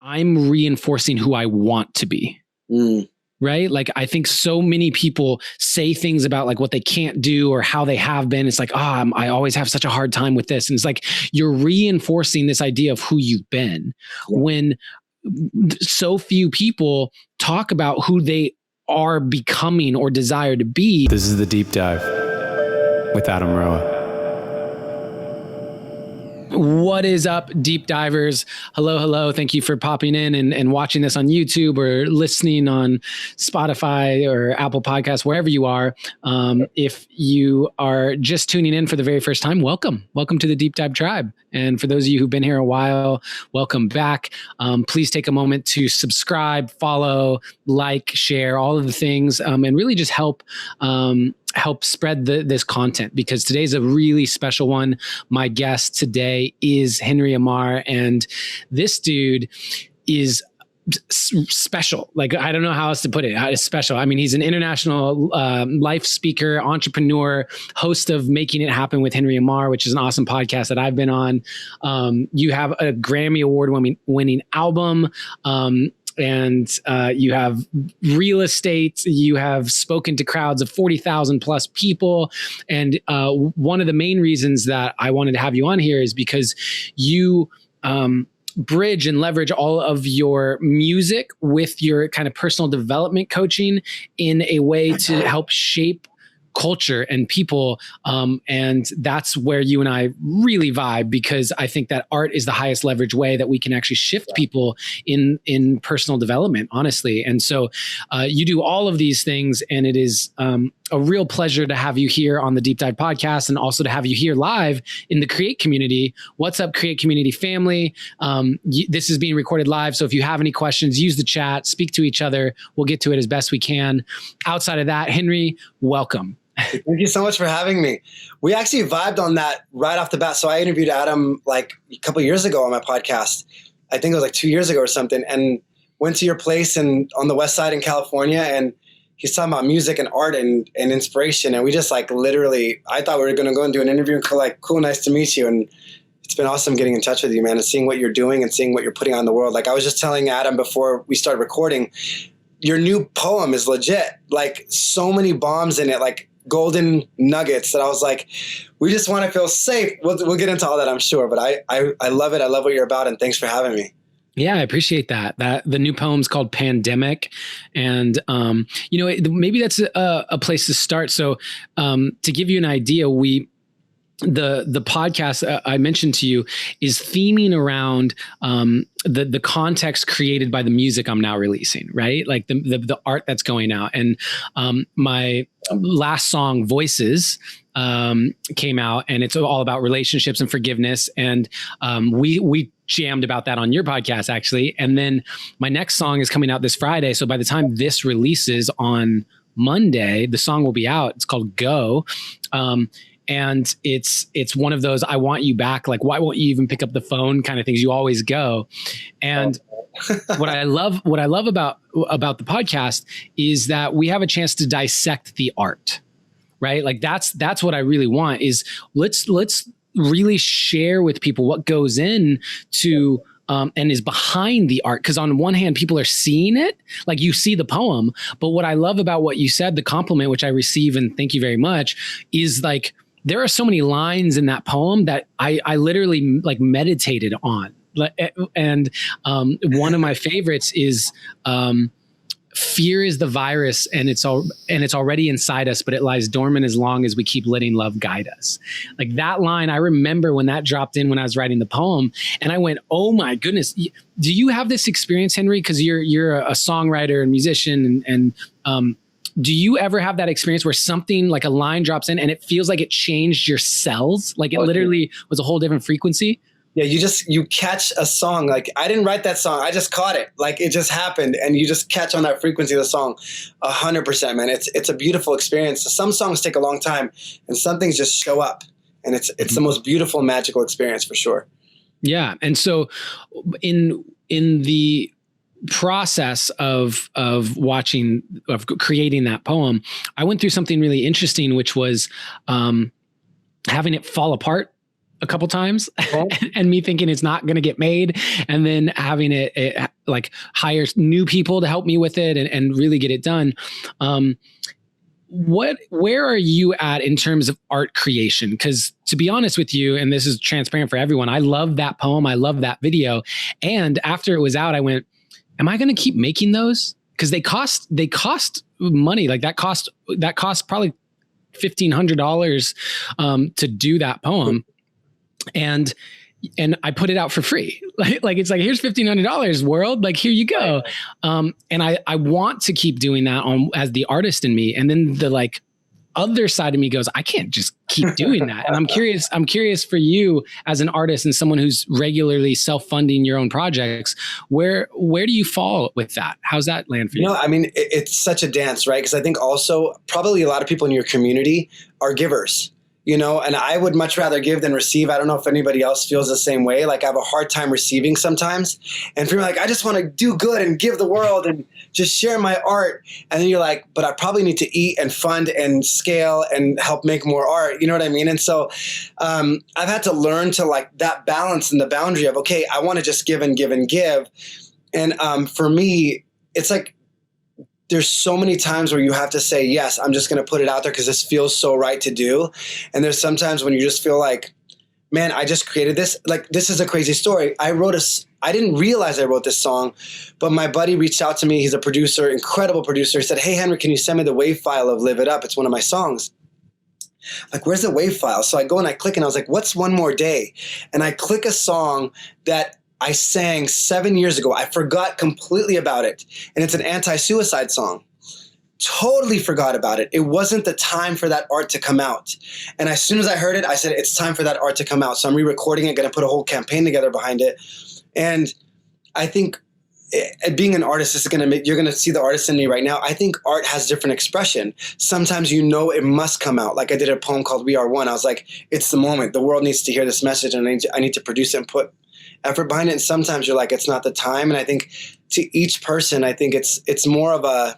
I'm reinforcing who I want to be. Right? Like, I think so many people say things about like what they can't do or how they have been. It's like, I always have such a hard time with this. And it's like, you're reinforcing this idea of who you've been when so few people talk about who they are becoming or desire to be. This is the Deep Dive with Adam Roa. What is up, deep divers? Hello. Thank you for popping in and watching this on YouTube or listening on Spotify or Apple Podcasts, wherever you are. If you are just tuning in for the very first time, welcome. Welcome to the Deep Dive Tribe. And for those of you who've been here a while, welcome back. Please take a moment to subscribe, follow, like, share, all of the things, and really just help spread this content, because today's a really special one. My guest today is Henry Ammar, and this dude is special. Like, I don't know how else to put it. It's special. I mean, he's an international life speaker, entrepreneur, host of Making It Happen with Henry Ammar, which is an awesome podcast that I've been on. You have a Grammy Award winning album. And you have real estate. You have spoken to crowds of 40,000 plus people. And one of the main reasons that I wanted to have you on here is because you bridge and leverage all of your music with your kind of personal development coaching in a way to help shape culture and people. And that's where you and I really vibe, because I think that art is the highest leverage way that we can actually shift people in personal development, honestly. And so you do all of these things, and it is a real pleasure to have you here on the Deep Dive podcast, and also to have you here live in the Create community. What's up, Create community family? This is being recorded live. So if you have any questions, use the chat, speak to each other. We'll get to it as best we can. Outside of that, Henry, welcome. Thank you so much for having me. We actually vibed on that right off the bat. So I interviewed Adam like a couple of years ago on my podcast. I think it was like 2 years ago or something, and went to your place and on the West Side in California, and he's talking about music and art and inspiration. And we just like literally, I thought we were going to go and do an interview and like, cool, nice to meet you. And it's been awesome getting in touch with you, man, and seeing what you're doing and seeing what you're putting out in the world. Like I was just telling Adam before we started recording, your new poem is legit. Like so many bombs in it, like golden nuggets that I was like, we just want to feel safe. We'll get into all that, I'm sure. But I love it. I love what you're about. And thanks for having me. Yeah, I appreciate that. The new poem's called Pandemic. And, maybe that's a place to start. So to give you an idea, the podcast I mentioned to you is theming around the context created by the music I'm now releasing, right? Like the art that's going out. And my last song, Voices, came out, and it's all about relationships and forgiveness. And we jammed about that on your podcast, actually. And then my next song is coming out this Friday. So by the time this releases on Monday, the song will be out. It's called Go. And it's one of those, I want you back. Like, why won't you even pick up the phone kind of things? You always go. And what I love about the podcast is that we have a chance to dissect the art, right? Like that's what I really want is let's really share with people what goes in to, and is behind the art. Because on one hand, people are seeing it, like you see the poem. But what I love about what you said, the compliment, which I receive, and thank you very much, is like, there are so many lines in that poem that I literally like meditated on. And one of my favorites is fear is the virus, and it's already inside us, but it lies dormant as long as we keep letting love guide us. Like that line, I remember when that dropped in when I was writing the poem, and I went, oh my goodness. Do you have this experience, Henry? Because you're a songwriter and musician, and do you ever have that experience where something like a line drops in and it feels like it changed your cells? Like it literally was a whole different frequency? Yeah, you catch a song. Like I didn't write that song. I just caught it. Like it just happened, and you just catch on that frequency of the song 100%, man. It's a beautiful experience. Some songs take a long time, and some things just show up, and it's the most beautiful, magical experience for sure. Yeah. And so in the process of creating that poem, I went through something really interesting, which was having it fall apart a couple times Oh. and me thinking it's not going to get made, and then having it like hire new people to help me with it and really get it done. Where are you at in terms of art creation? Because to be honest with you, and this is transparent for everyone, I love that poem. I love that video. And after it was out, I went, am I going to keep making those? Because they cost money. Like that cost probably $1,500 to do that poem. And I put it out for free. Like it's like, here's $1,500 world. Like, here you go. And I want to keep doing that as the artist in me. And then the like other side of me goes, I can't just keep doing that. And I'm curious for you as an artist and someone who's regularly self-funding your own projects, where do you fall with that? How's that land for you? No, I mean, it's such a dance, right? Because I think also probably a lot of people in your community are givers. And I would much rather give than receive. I don't know if anybody else feels the same way. Like I have a hard time receiving sometimes. And for me, like, I just want to do good and give the world and just share my art. And then you're like, but I probably need to eat and fund and scale and help make more art. You know what I mean? And so I've had to learn to like that balance and the boundary of, okay, I want to just give and give and give. And for me, it's like, there's so many times where you have to say, yes, I'm just going to put it out there because this feels so right to do. And there's sometimes when you just feel like, man, I just created this. Like, this is a crazy story. I didn't realize I wrote this song, but my buddy reached out to me. He's a producer, incredible producer. He said, hey, Henry, can you send me the WAV file of Live It Up? It's one of my songs. Like, where's the WAV file? So I go and I click and I was like, what's One More Day? And I click a song that I sang 7 years ago. I forgot completely about it. And it's an anti-suicide song. Totally forgot about it. It wasn't the time for that art to come out. And as soon as I heard it, I said, it's time for that art to come out. So I'm re-recording it, going to put a whole campaign together behind it. And I think being an artist is you're going to see the artist in me right now. I think art has different expression. Sometimes it must come out. Like I did a poem called We Are One. I was like, it's the moment. The world needs to hear this message and I need to produce it and put effort behind it. And sometimes you're like, it's not the time. And I think to each person, I think it's more of a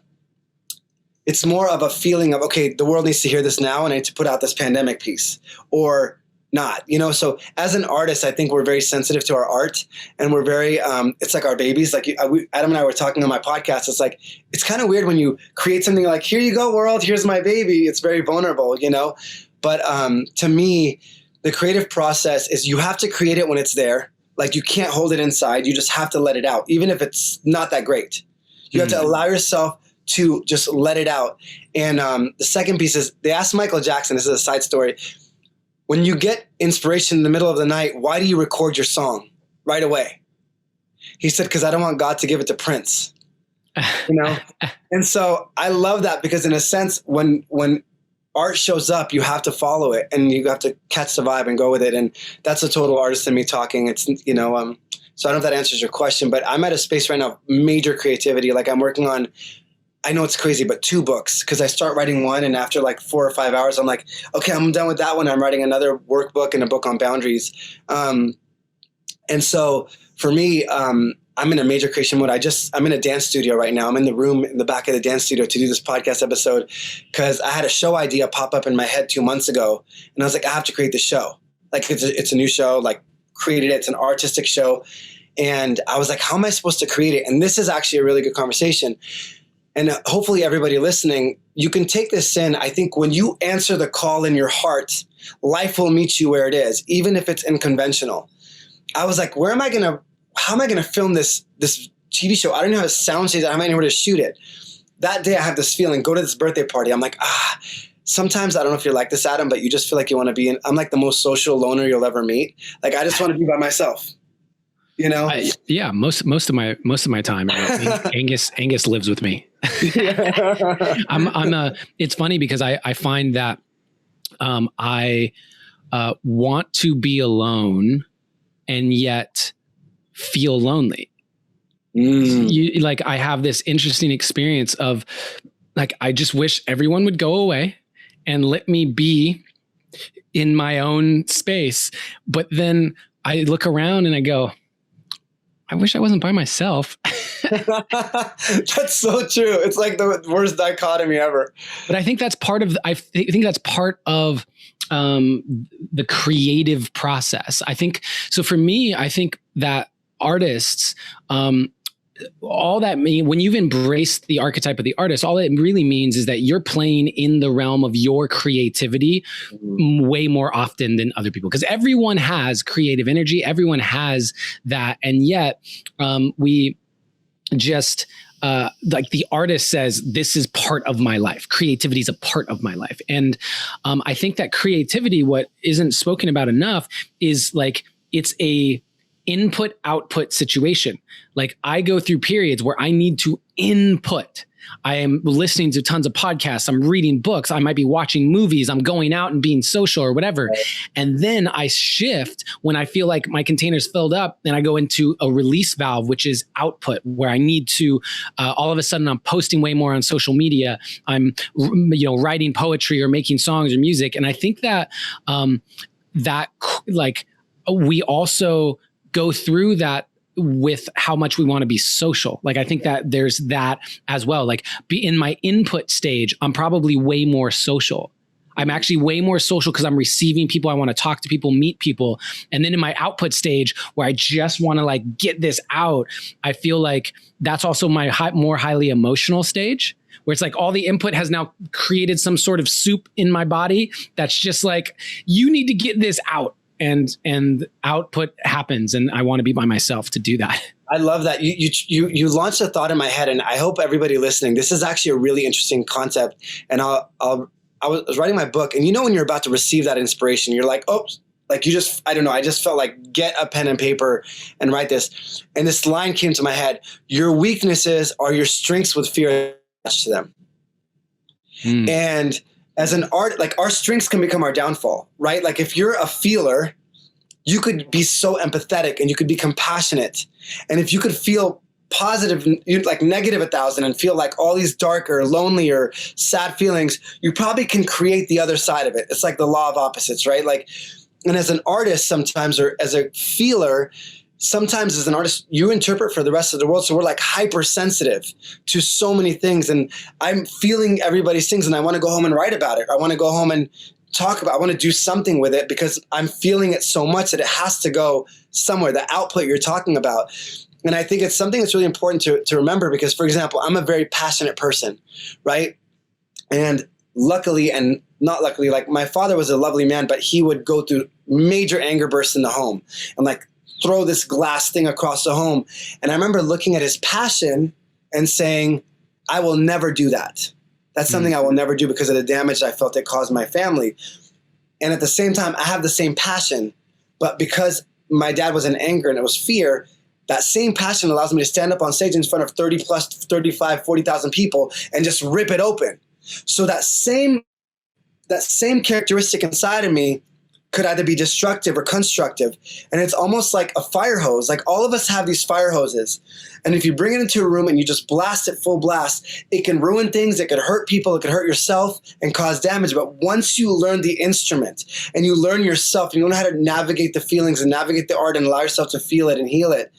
feeling of, okay, the world needs to hear this now and I need to put out this pandemic piece or not, So as an artist, I think we're very sensitive to our art and we're very, it's like our babies. Like Adam and I were talking on my podcast. It's like, it's kind of weird when you create something like, here you go, world, here's my baby. It's very vulnerable, But to me, the creative process is you have to create it when it's there. Like you can't hold it inside. You just have to let it out, even if it's not that great. You have to allow yourself to just let it out. And the second piece is they asked Michael Jackson, this is a side story, when you get inspiration in the middle of the night, why do you record your song right away? He said, because I don't want God to give it to Prince. And so I love that because in a sense, when art shows up, you have to follow it and you have to catch the vibe and go with it. And that's a total artist in me talking. It's, so I don't know if that answers your question, but I'm at a space right now, major creativity. Like I'm working on, I know it's crazy, but 2 books because I start writing one and after like 4 or 5 hours, I'm like, okay, I'm done with that one. I'm writing another workbook and a book on boundaries. And so for me, I'm in a major creation mode. I'm in a dance studio right now. I'm in the room in the back of the dance studio to do this podcast episode because I had a show idea pop up in my head 2 months ago. And I was like, I have to create the show. Like it's a new show, like created it. It's an artistic show. And I was like, how am I supposed to create it? And this is actually a really good conversation. And hopefully everybody listening, you can take this in. I think when you answer the call in your heart, life will meet you where it is, even if it's unconventional. I was like, how am I going to film this TV show? I don't know how to sound stage. I don't know where to shoot it. That day I have this feeling, go to this birthday party. I'm like, sometimes I don't know if you're like this, Adam, but you just feel like you want to be I'm like the most social loner you'll ever meet. Like I just want to be by myself. Yeah, most of my time, Angus lives with me. It's funny because I find that I want to be alone and yet feel lonely. I have this interesting experience of like, I just wish everyone would go away and let me be in my own space. But then I look around and I go, I wish I wasn't by myself. That's so true. It's like the worst dichotomy ever. But I think that's part of the creative process. I think so. For me, I think that artists, all that mean when you've embraced the archetype of the artist, all it really means is that you're playing in the realm of your creativity way more often than other people, because everyone has creative energy, everyone has that, and yet we just like the artist says, this is part of my life. Creativity is a part of my life. And I think that creativity, what isn't spoken about enough is like, it's a input output situation. Like I go through periods where I need to input. I am listening to tons of podcasts. I'm reading books. I might be watching movies. I'm going out and being social or whatever. Right. And then I shift when I feel like my container's filled up, and I go into a release valve, which is output, where I need to, all of a sudden I'm posting way more on social media. I'm, writing poetry or making songs or music. And I think that, like we also go through that with how much we want to be social. Like, I think that there's that as well. Like be in my input stage, I'm probably way more social. I'm actually way more social because I'm receiving people. I want to talk to people, meet people. And then in my output stage where I just want to like get this out, I feel like that's also my more highly emotional stage, where it's like all the input has now created some sort of soup in my body. That's just like, you need to get this out. And output happens, and I want to be by myself to do that. I love that. You launched a thought in my head, and I hope everybody listening, this is actually a really interesting concept. And I was writing my book, and when you're about to receive that inspiration, you're like, oh, like I just felt like get a pen and paper and write this. And this line came to my head: your weaknesses are your strengths with fear attached to them. And as an art, like our strengths can become our downfall, right? Like if you're a feeler, you could be so empathetic and you could be compassionate. And if you could feel positive, like negative 1,000 and feel like all these darker, lonely or sad feelings, you probably can create the other side of it. It's like the law of opposites, right? Like, and as an artist sometimes, or as a feeler, sometimes as an artist, you interpret for the rest of the world. So we're like hypersensitive to so many things. And I'm feeling everybody's things, and I want to go home and write about it. I want to go home and talk about, I want to do something with it because I'm feeling it so much that it has to go somewhere, the output you're talking about. And I think it's something that's really important to remember because, for example, I'm a very passionate person, right? And luckily and not luckily, like my father was a lovely man, but he would go through major anger bursts in the home and like throw this glass thing across the home. And I remember looking at his passion and saying, I will never do that. That's something I will never do because of the damage I felt it caused my family. And at the same time, I have the same passion, but because my dad was in anger and it was fear, that same passion allows me to stand up on stage in front of 30 plus 35, 40,000 people and just rip it open. So that same characteristic inside of me could either be destructive or constructive. And it's almost like a fire hose. Like all of us have these fire hoses. And if you bring it into a room and you just blast it full blast, it can ruin things. It could hurt people. It could hurt yourself and cause damage. But once you learn the instrument and you learn yourself, and you learn how to navigate the feelings and navigate the art and allow yourself to feel it and heal it,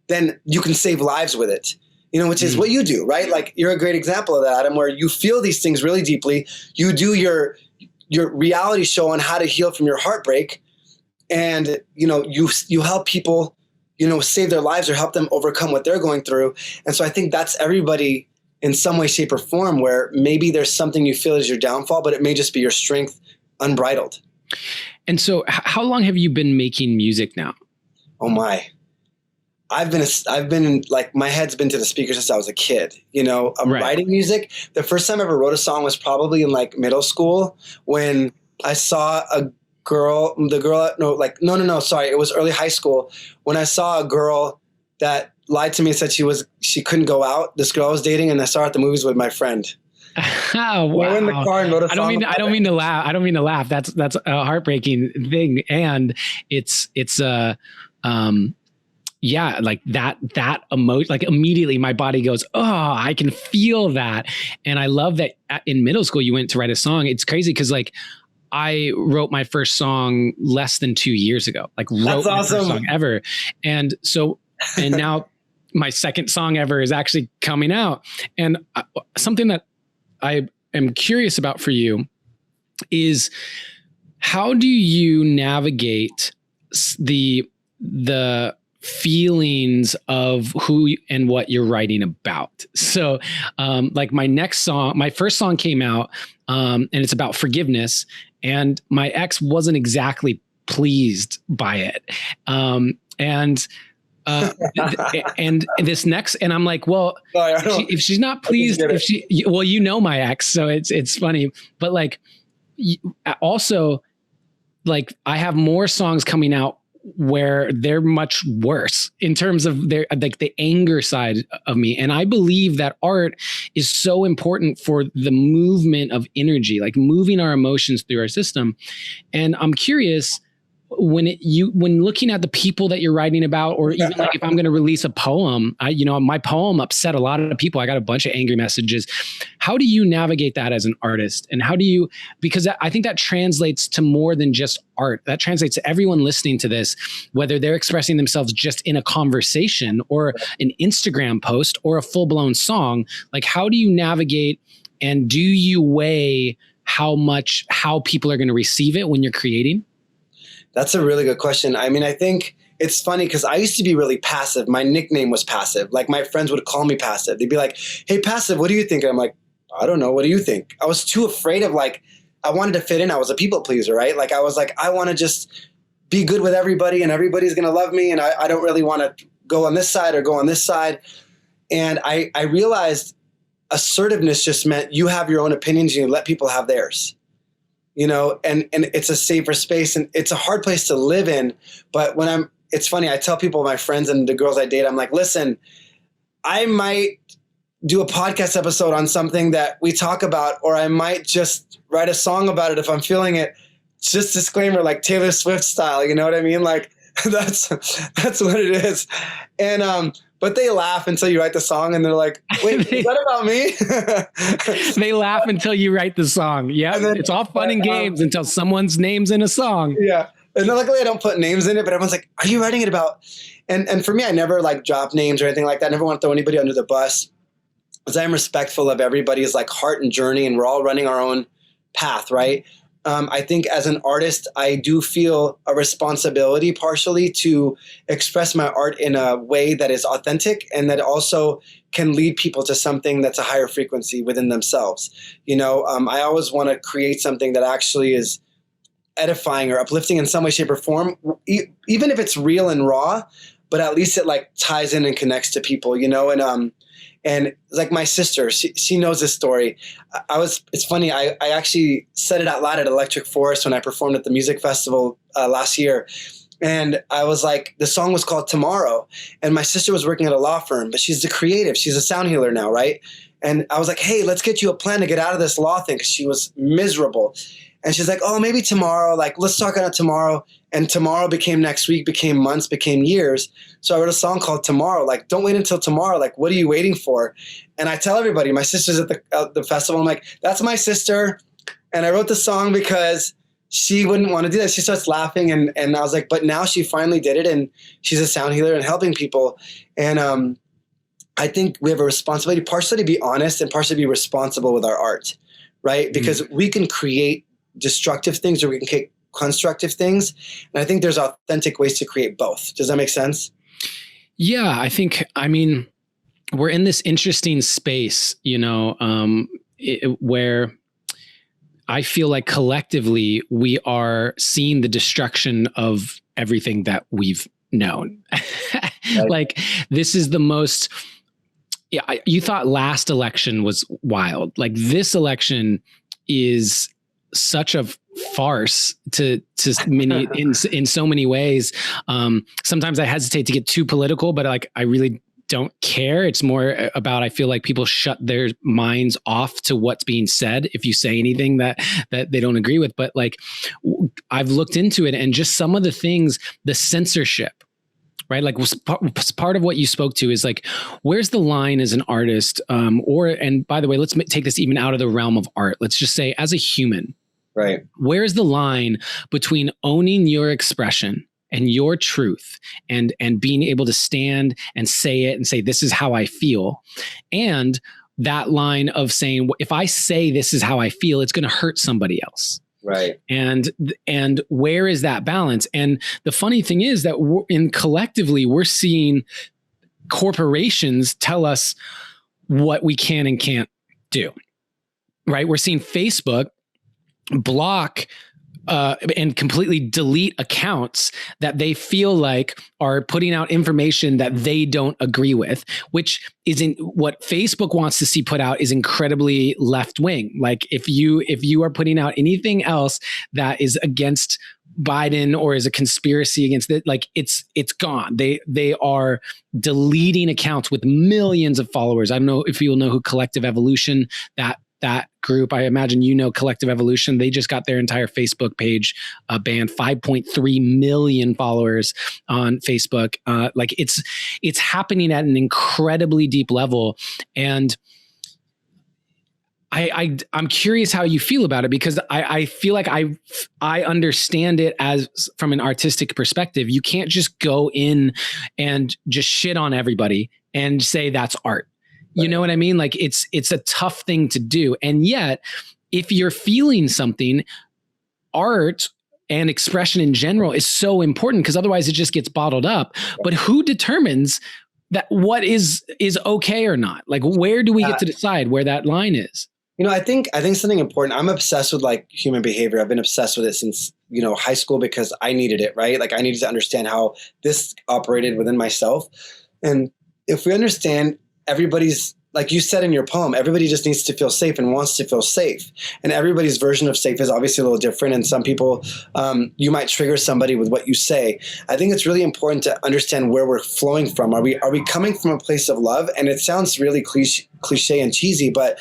then you can save lives with it. Which is what you do, right? Like you're a great example of that, Adam, where you feel these things really deeply. You do your reality show on how to heal from your heartbreak, and you help people save their lives or help them overcome what they're going through. And so I think that's everybody in some way, shape, or form, where maybe there's something you feel is your downfall, but it may just be your strength unbridled. And so how long have you been making music now? Oh my, I've been like, my head's been to the speaker since I was a kid. I'm writing music. The first time I ever wrote a song was probably in like middle school when I saw a girl, sorry. It was early high school when I saw a girl that lied to me and said she couldn't go out. This girl I was dating, and I saw her at the movies with my friend. Oh, wow. We were in the car and wrote a song. I don't mean to laugh. I don't mean to laugh. That's a heartbreaking thing. And it's yeah, like that emotion, like immediately my body goes, oh, I can feel that. And I love that in middle school, you went to write a song. It's crazy. Cause like I wrote my first song less than 2 years ago, like wrote my first song ever. And so, and now my second song ever is actually coming out. And something that I am curious about for you is how do you navigate the feelings of who and what you're writing about? So, like my first song came out, and it's about forgiveness, and my ex wasn't exactly pleased by it. And this next, and I'm like, well, if she's not pleased, well, my ex, so it's funny, but like, also, like, I have more songs coming out where they're much worse in terms of their, like, the anger side of me. And I believe that art is so important for the movement of energy, like moving our emotions through our system. And I'm curious, when looking at the people that you're writing about, or even like if I'm going to release a poem, my poem upset a lot of people. I got a bunch of angry messages. How do you navigate that as an artist? And because I think that translates to more than just art. That translates to everyone listening to this, whether they're expressing themselves just in a conversation or an Instagram post or a full-blown song. Like, how do you navigate, and do you weigh how people are going to receive it when you're creating? That's a really good question. I mean, I think it's funny because I used to be really passive. My nickname was Passive. Like, my friends would call me Passive. They'd be like, hey, Passive, what do you think? And I'm like, I don't know. What do you think? I was too afraid of, like, I wanted to fit in. I was a people pleaser, right? Like, I was like, I want to just be good with everybody and everybody's going to love me. And I don't really want to go on this side or go on this side. And I realized assertiveness just meant you have your own opinions and you let people have theirs. And it's a safer space, and it's a hard place to live in. But it's funny, I tell people, my friends and the girls I date, I'm like, listen, I might do a podcast episode on something that we talk about, or I might just write a song about it if I'm feeling it. Just disclaimer, like Taylor Swift style, you know what I mean? Like, that's what it is. And, but they laugh until you write the song, and they're like, wait, is that about me? They laugh until you write the song. Yeah, it's all fun and games until someone's name's in a song. Yeah. And luckily I don't put names in it, but everyone's like, are you writing it about? And for me, I never like drop names or anything like that. I never want to throw anybody under the bus, because I'm respectful of everybody's like heart and journey, and we're all running our own path, right? I think as an artist, I do feel a responsibility partially to express my art in a way that is authentic and that also can lead people to something that's a higher frequency within themselves. I always want to create something that actually is edifying or uplifting in some way, shape, or form, even if it's real and raw, but at least it like ties in and connects to people, and like my sister, she knows this story. It's funny. I actually said it out loud at Electric Forest when I performed at the music festival last year. And I was like, the song was called Tomorrow. And my sister was working at a law firm, but she's a creative. She's a sound healer now, right? And I was like, hey, let's get you a plan to get out of this law thing, because she was miserable. And she's like, oh, maybe tomorrow. Like, let's talk about tomorrow. And tomorrow became next week, became months, became years. So I wrote a song called Tomorrow. Like, don't wait until tomorrow. Like, what are you waiting for? And I tell everybody, my sister's at the festival. I'm like, that's my sister. And I wrote the song because she wouldn't want to do that. She starts laughing. And I was like, but now she finally did it. And she's a sound healer and helping people. And I think we have a responsibility partially to be honest and partially to be responsible with our art, right? Because we can create destructive things or we can create constructive things. And I think there's authentic ways to create both. Does that make sense? Yeah, I mean, we're in this interesting space, where I feel like collectively we are seeing the destruction of everything that we've known. Right. Like, this is the most, you thought last election was wild. Like, this election is such a farce to many in so many ways. Sometimes I hesitate to get too political, but like, I really don't care. It's more about, I feel like people shut their minds off to what's being said if you say anything that they don't agree with. But like, I've looked into it, and just some of the things, the censorship, right? Like, part of what you spoke to is like, where's the line as an artist? And by the way, let's take this even out of the realm of art. Let's just say, as a human, right? Where's the line between owning your expression and your truth and being able to stand and say it and say, this is how I feel, and that line of saying, if I say this is how I feel, it's going to hurt somebody else. Right. And where is that balance? And the funny thing is that collectively we're seeing corporations tell us what we can and can't do, right? We're seeing Facebook block and completely delete accounts that they feel like are putting out information that they don't agree with, which isn't what Facebook wants to see put out is incredibly left wing. Like if you are putting out anything else that is against Biden or is a conspiracy against it, like it's gone. They are deleting accounts with millions of followers. I don't know if you'll know who Collective Evolution, that group, I imagine Collective Evolution. They just got their entire Facebook page banned, 5.3 million followers on Facebook. Like it's happening at an incredibly deep level. And I'm curious how you feel about it, because I feel like I understand it as from an artistic perspective. You can't just go in and just shit on everybody and say that's art. You know what I mean? Like it's a tough thing to do. And yet, if you're feeling something, art and expression in general is so important, because otherwise it just gets bottled up. But who determines that what is okay or not? Like, where do we get to decide where that line is? I think something important. I'm obsessed with like human behavior. I've been obsessed with it since, high school, because I needed it, right? Like I needed to understand how this operated within myself. And if we understand everybody's, like you said in your poem, everybody just needs to feel safe and wants to feel safe. And everybody's version of safe is obviously a little different. And some people, you might trigger somebody with what you say. I think it's really important to understand where we're flowing from. Are we coming from a place of love? And it sounds really cliche and cheesy, but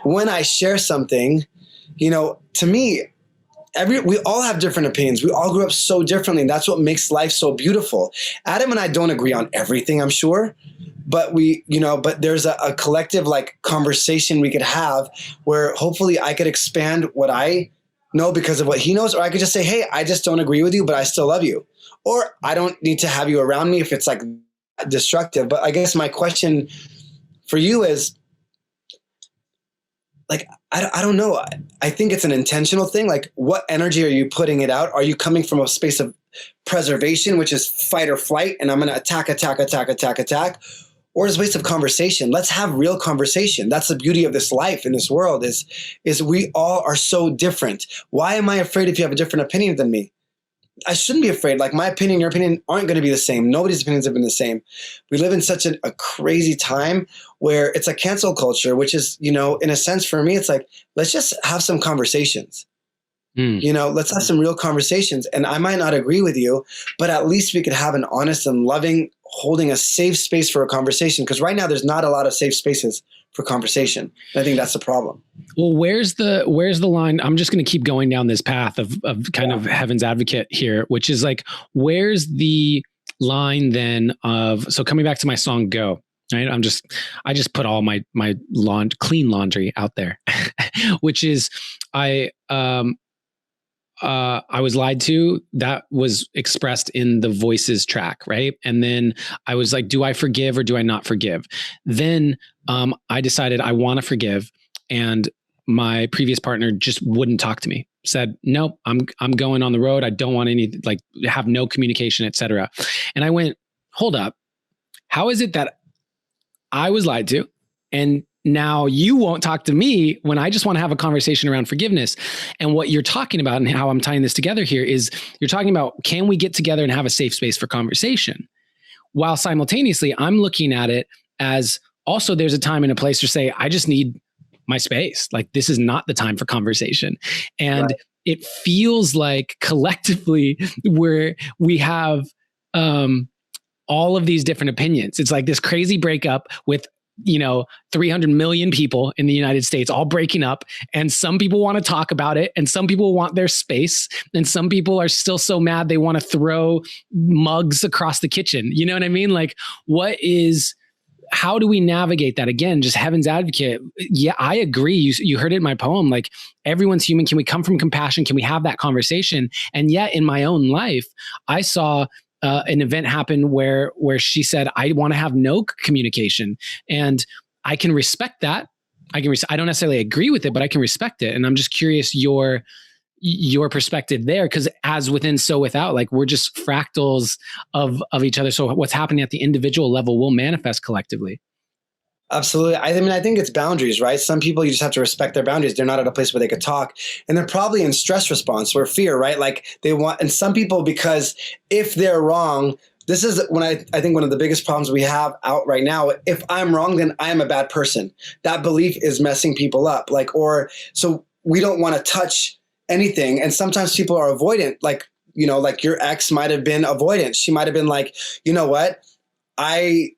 when I share something, to me, we all have different opinions. We all grew up so differently, and that's what makes life so beautiful. Adam and I don't agree on everything, I'm sure, but but there's a collective like conversation we could have where hopefully I could expand what I know because of what he knows, or I could just say, hey, I just don't agree with you, but I still love you. Or I don't need to have you around me if it's like destructive. But I guess my question for you is, like, I don't know. I think it's an intentional thing. Like, what energy are you putting it out? Are you coming from a space of preservation, which is fight or flight, and I'm going to attack? Or is a space of conversation? Let's have real conversation. That's the beauty of this life in this world is we all are so different. Why am I afraid if you have a different opinion than me? I shouldn't be afraid. Like my opinion, your opinion aren't going to be the same. Nobody's opinions have been the same. We live in such a crazy time where it's a cancel culture, which is, in a sense for me, it's like, let's just have some conversations. Let's have some real conversations. And I might not agree with you, but at least we could have an honest and loving, holding a safe space for a conversation. Because right now there's not a lot of safe spaces for conversation. And I think that's the problem. Well, where's the line? I'm just going to keep going down this path of kind of heaven's advocate here, which is like, where's the line then of, so coming back to my song Go, right? I just put all my clean laundry out there, which is I was lied to. That was expressed in the Voices track, right? And then I was like, do I forgive or do I not forgive? Then I decided I want to forgive, and my previous partner just wouldn't talk to me. Said, nope, I'm going on the road. I don't want any, like, have no communication, etc. And I went, hold up. How is it that I was lied to, and now you won't talk to me when I just want to have a conversation around forgiveness? And what you're talking about, and how I'm tying this together here, is you're talking about, can we get together and have a safe space for conversation? While simultaneously, I'm looking at it as also there's a time and a place to say, I just need my space. Like, this is not the time for conversation. And right. It feels like collectively we have all of these different opinions. It's like this crazy breakup with 300 million people in the United States all breaking up, and some people want to talk about it, and some people want their space, and some people are still so mad they want to throw mugs across the kitchen. You know what I mean? Like, how do we navigate that? Again, just heaven's advocate. Yeah, I agree. You heard it in my poem. Like, everyone's human. Can we come from compassion? Can we have that conversation? And yet in my own life, I saw an event happen where she said, I want to have no communication. And I can respect that. I don't necessarily agree with it, but I can respect it. And I'm just curious your your perspective there, because as within, so without, like we're just fractals of each other. So what's happening at the individual level will manifest collectively. Absolutely. I mean, I think it's boundaries, right? Some people, you just have to respect their boundaries. They're not at a place where they could talk, and they're probably in stress response or fear, right? Like they want, and some people, because if they're wrong, this is when I think one of the biggest problems we have out right now. If I'm wrong, then I am a bad person. That belief is messing people up. Like, or so we don't want to touch anything. And sometimes people are avoidant. Like, you know, like your ex might have been avoidant. She might have been like, you know what? I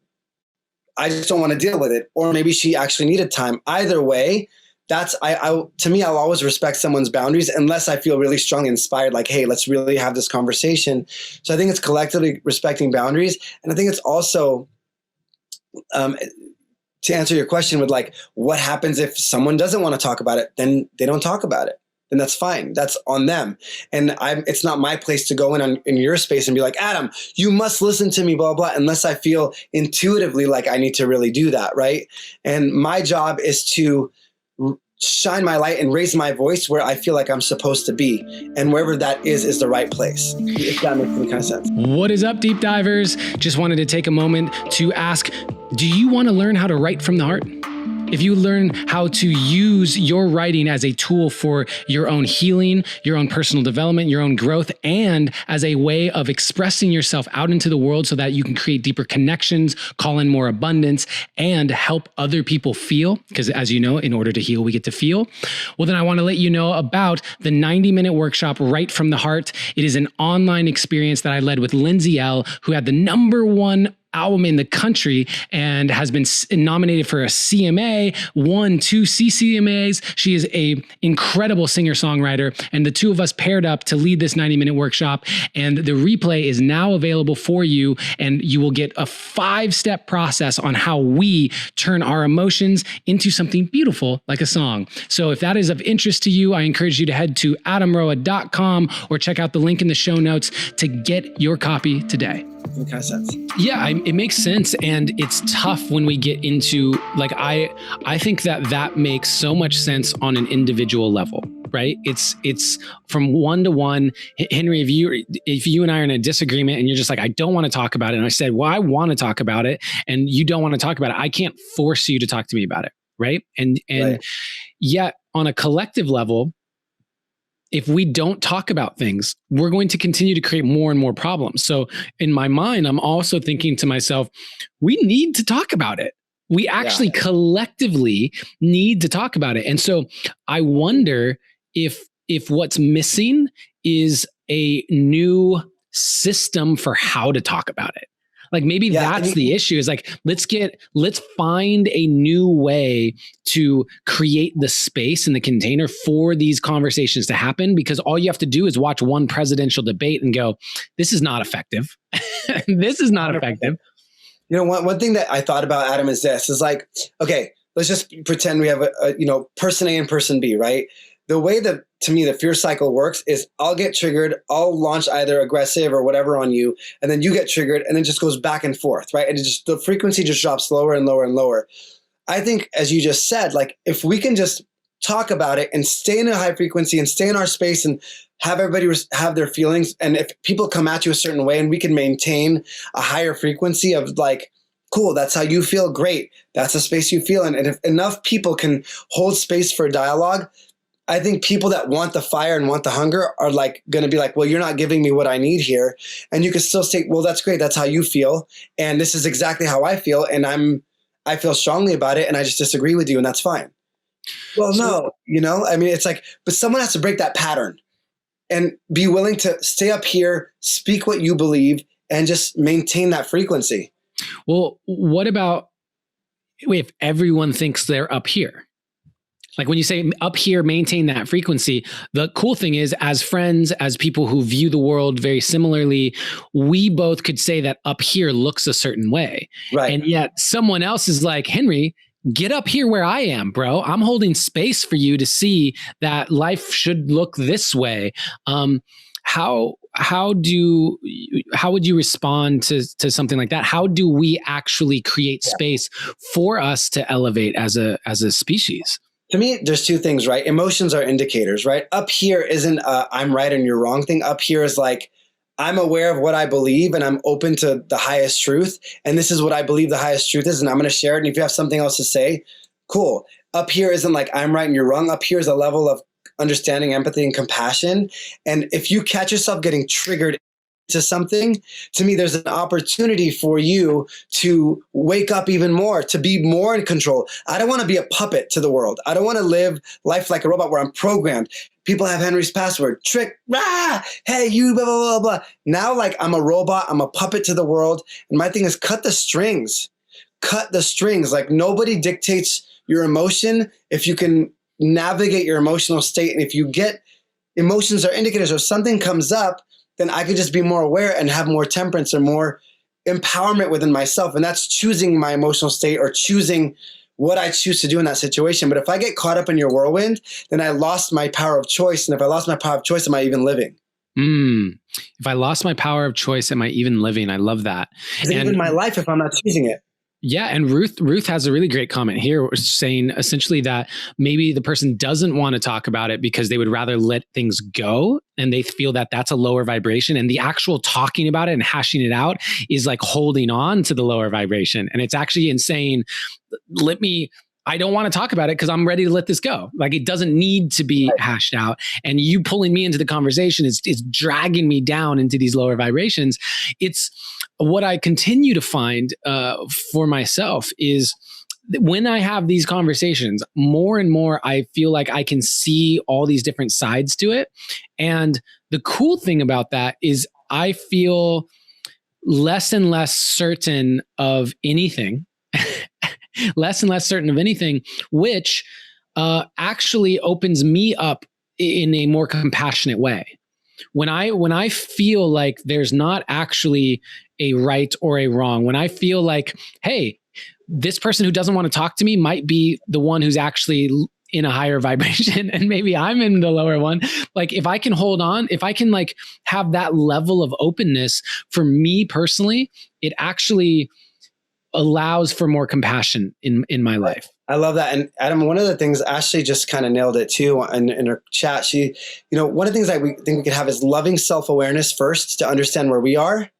just don't want to deal with it. Or maybe she actually needed time. Either way, that's, to me, I'll always respect someone's boundaries unless I feel really strongly inspired, like, hey, let's really have this conversation. So I think it's collectively respecting boundaries. And I think it's also, to answer your question with like, what happens if someone doesn't want to talk about it? Then they don't talk about it. Then that's fine. That's on them. And it's not my place to go in your space and be like, Adam, you must listen to me, blah, blah, unless I feel intuitively like I need to really do that, right? And my job is to shine my light and raise my voice where I feel like I'm supposed to be. And wherever that is the right place, if that makes any kind of sense. What is up, deep divers? Just wanted to take a moment to ask, do you want to learn how to write from the heart? If you learn how to use your writing as a tool for your own healing, your own personal development, your own growth, and as a way of expressing yourself out into the world so that you can create deeper connections, call in more abundance, and help other people feel, because as you know, in order to heal, we get to feel. Well, then I want to let you know about the 90-minute workshop, Write from the Heart. It is an online experience that I led with Lindsay L., who had the #1 album in the country and has been nominated for a CMA, won 2 CCMAs. She is a incredible singer-songwriter, and the two of us paired up to lead this 90-minute workshop. And the replay is now available for you, and you will get a 5-step process on how we turn our emotions into something beautiful like a song. So if that is of interest to you, I encourage you to head to adamroa.com or check out the link in the show notes to get your copy today. It kind of sense. Yeah, it makes sense. And it's tough when we get into, like, I think that makes so much sense on an individual level, right? It's from one to one. Henry, if you and I are in a disagreement and you're just like, I don't want to talk about it. And I said, well, I want to talk about it. And you don't want to talk about it. I can't force you to talk to me about it. Right. And right. Yet on a collective level, if we don't talk about things, we're going to continue to create more and more problems. So in my mind, I'm also thinking to myself, we need to talk about it. We actually collectively need to talk about it. And so I wonder if what's missing is a new system for how to talk about it. Like maybe that's the issue, is like, let's find a new way to create the space and the container for these conversations to happen, because all you have to do is watch one presidential debate and go, this is not effective. This is not effective. You know, one thing that I thought about, Adam, is this, is like, okay, let's just pretend we have a person A and person B, right? The way that, to me, the fear cycle works is I'll get triggered, I'll launch either aggressive or whatever on you, and then you get triggered, and it just goes back and forth, right? And the frequency just drops lower and lower and lower. I think, as you just said, like, if we can just talk about it and stay in a high frequency and stay in our space and have everybody have their feelings, and if people come at you a certain way and we can maintain a higher frequency of like, cool, that's how you feel, great, that's the space you feel in. And if enough people can hold space for dialogue, I think people that want the fire and want the hunger are like going to be like, well, you're not giving me what I need here. And you can still say, well, that's great. That's how you feel. And this is exactly how I feel. And I feel strongly about it. And I just disagree with you. And that's fine. Well, no, I mean, it's like, but someone has to break that pattern and be willing to stay up here, speak what you believe, and just maintain that frequency. Well, what about if everyone thinks they're up here? Like when you say up here, maintain that frequency, the cool thing is, as friends, as people who view the world very similarly, we both could say that up here looks a certain way. Right. And yet someone else is like, Henry, get up here where I am, bro. I'm holding space for you to see that life should look this way. How would you respond to something like that? How do we actually create space for us to elevate as a species? To me, there's two things, right? Emotions are indicators, right? Up here isn't I'm right and you're wrong thing. Up here is like, I'm aware of what I believe and I'm open to the highest truth. And this is what I believe the highest truth is. And I'm going to share it. And if you have something else to say, cool. Up here isn't like I'm right and you're wrong. Up here is a level of understanding, empathy, and compassion. And if you catch yourself getting triggered to something, to me, there's an opportunity for you to wake up even more, to be more in control. I don't want to be a puppet to the world. I don't want to live life like a robot where I'm programmed. People have Henry's password, trick, rah, hey, you, blah, blah, blah, blah. Now, like, I'm a robot, I'm a puppet to the world. And my thing is cut the strings. Cut the strings. Like, nobody dictates your emotion if you can navigate your emotional state. And if you get emotions or indicators or something comes up, then I could just be more aware and have more temperance or more empowerment within myself. And that's choosing my emotional state or choosing what I choose to do in that situation. But if I get caught up in your whirlwind, then I lost my power of choice. And if I lost my power of choice, am I even living? If I lost my power of choice, am I even living? I love that. Is it even my life if I'm not choosing it? Yeah. And Ruth has a really great comment here saying essentially that maybe the person doesn't want to talk about it because they would rather let things go and they feel that that's a lower vibration. And the actual talking about it and hashing it out is like holding on to the lower vibration. And it's actually insane. I don't want to talk about it because I'm ready to let this go. Like it doesn't need to be hashed out. And you pulling me into the conversation is dragging me down into these lower vibrations. It's what I continue to find for myself is when I have these conversations, more and more, I feel like I can see all these different sides to it. And the cool thing about that is I feel less and less certain of anything. Less and less certain of anything, which actually opens me up in a more compassionate way. When I feel like there's not actually a right or a wrong, when I feel like, hey, this person who doesn't want to talk to me might be the one who's actually in a higher vibration and maybe I'm in the lower one. Like if I can hold on, if I can like have that level of openness for me personally, it actually allows for more compassion in my life. I love that. And Adam, one of the things, Ashley just kind of nailed it too in her chat. She, one of the things that we think we could have is loving self-awareness first to understand where we are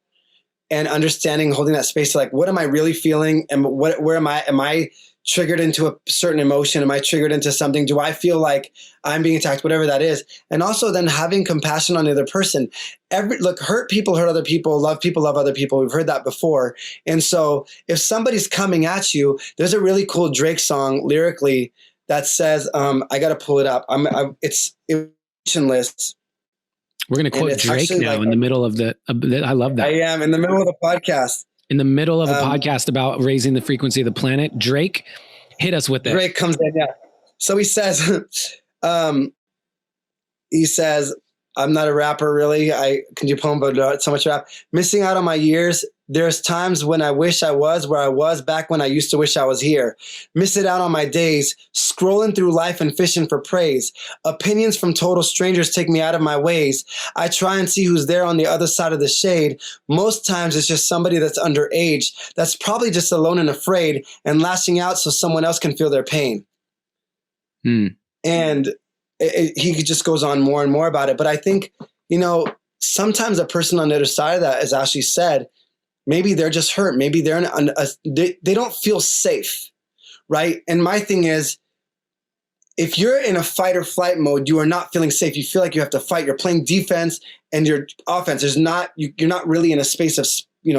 and understanding, holding that space to like, what am I really feeling? And where am I triggered into a certain emotion? Am I triggered into something? Do I feel like I'm being attacked? Whatever that is. And also then having compassion on the other person. Hurt people hurt other people, love other people. We've heard that before. And so if somebody's coming at you, there's a really cool Drake song lyrically that says, I got to pull it up. It's emotionless. We're going to quote Drake now in the middle of the, I love that. I am in the middle of the podcast. In the middle of a podcast about raising the frequency of the planet, Drake, hit us with it. Drake comes in, yeah. So he says, I'm not a rapper, really. I can do poem, but not so much rap. Missing out on my years. There's times when I wish I was where I was back when I used to wish I was here. Missing out on my days, scrolling through life and fishing for praise. Opinions from total strangers take me out of my ways. I try and see who's there on the other side of the shade. Most times it's just somebody that's underage, that's probably just alone and afraid and lashing out so someone else can feel their pain. And he just goes on more and more about it. But I think, sometimes a person on the other side of that, as Ashley said, maybe they're just hurt. Maybe they're they don't feel safe, right? And my thing is, if you're in a fight or flight mode, you are not feeling safe. You feel like you have to fight. You're playing defense and your offense. You're not really in a space of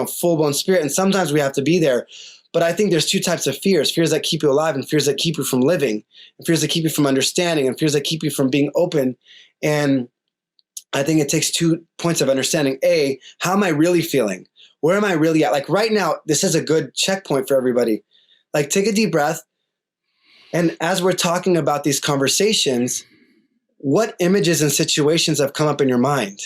full-blown spirit. And sometimes we have to be there. But I think there's two types of fears: fears that keep you alive and fears that keep you from living, and fears that keep you from understanding, and fears that keep you from being open. And I think it takes 2 points of understanding. A, how am I really feeling? Where am I really at? Like right now, this is a good checkpoint for everybody. Like take a deep breath. And as we're talking about these conversations, what images and situations have come up in your mind?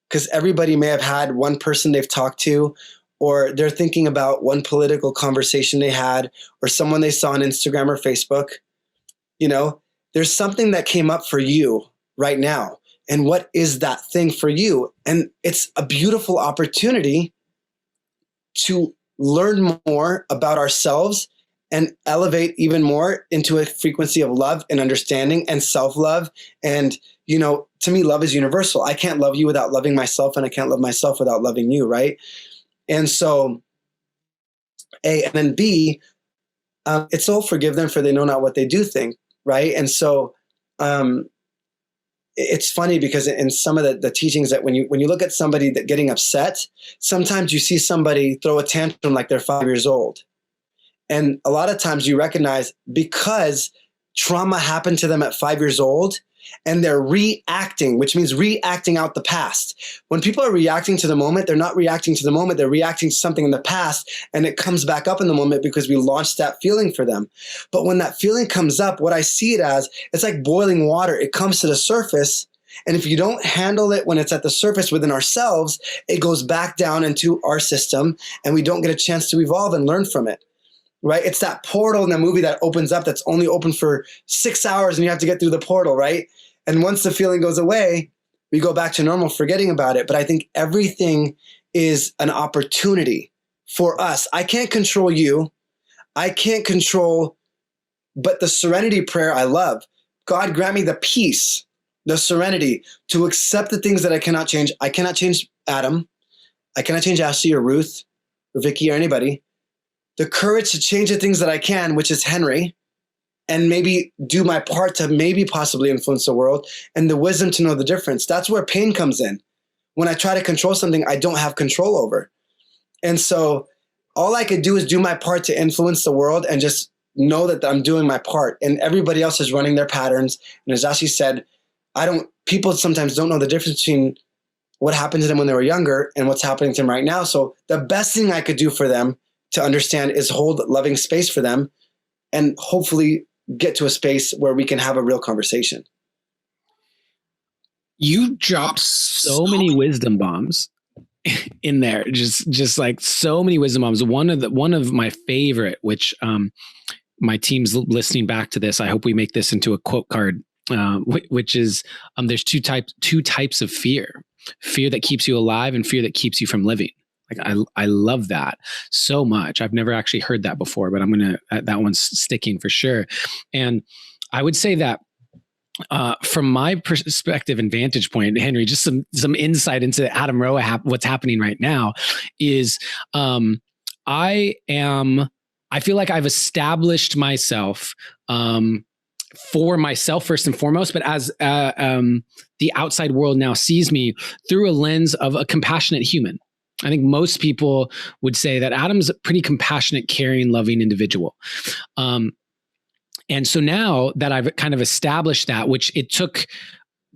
Because everybody may have had one person they've talked to, or they're thinking about one political conversation they had, or someone they saw on Instagram or Facebook. There's something that came up for you right now. And what is that thing for you? And it's a beautiful opportunity to learn more about ourselves and elevate even more into a frequency of love and understanding and self-love. And, to me, love is universal. I can't love you without loving myself, and I can't love myself without loving you, right? And so, A, and then B, it's all forgive them for they know not what they do thing, right? And so it's funny because in some of the teachings that when you look at somebody that getting upset, sometimes you see somebody throw a tantrum like they're 5 years old. And a lot of times you recognize because trauma happened to them at 5 years old, and they're reacting, which means reacting out the past. When people are reacting to the moment, they're not reacting to the moment, they're reacting to something in the past, and it comes back up in the moment because we launched that feeling for them. But when that feeling comes up, what I see it as, it's like boiling water. It comes to the surface, and if you don't handle it when it's at the surface within ourselves, it goes back down into our system, and we don't get a chance to evolve and learn from it. Right? It's that portal in the movie that opens up that's only open for 6 hours and you have to get through the portal, right? And once the feeling goes away, we go back to normal, forgetting about it. But I think everything is an opportunity for us. I can't control you. I can't control, but the serenity prayer I love. God grant me the peace, the serenity to accept the things that I cannot change. I cannot change Adam. I cannot change Ashley or Ruth or Vicky or anybody. The courage to change the things that I can, which is Henry, and maybe do my part to maybe possibly influence the world, and the wisdom to know the difference. That's where pain comes in. When I try to control something I don't have control over. And so all I could do is do my part to influence the world and just know that I'm doing my part, and everybody else is running their patterns. And as Ashley said, people sometimes don't know the difference between what happened to them when they were younger and what's happening to them right now. So the best thing I could do for them to understand is hold loving space for them and hopefully get to a space where we can have a real conversation. You dropped so many wisdom bombs in there, just like so many wisdom bombs. One of my favorite, which my team's listening back to this, I hope we make this into a quote card, which is there's two types of fear that keeps you alive and fear that keeps you from living. Like I love that so much. I've never actually heard that before, but that one's sticking for sure. And I would say that from my perspective and vantage point, Henry, just some insight into Adam Roa, what's happening right now is I feel like I've established myself for myself first and foremost, but as the outside world now sees me through a lens of a compassionate human. I think most people would say that Adam's a pretty compassionate, caring, loving individual. And so now that I've kind of established that, which it took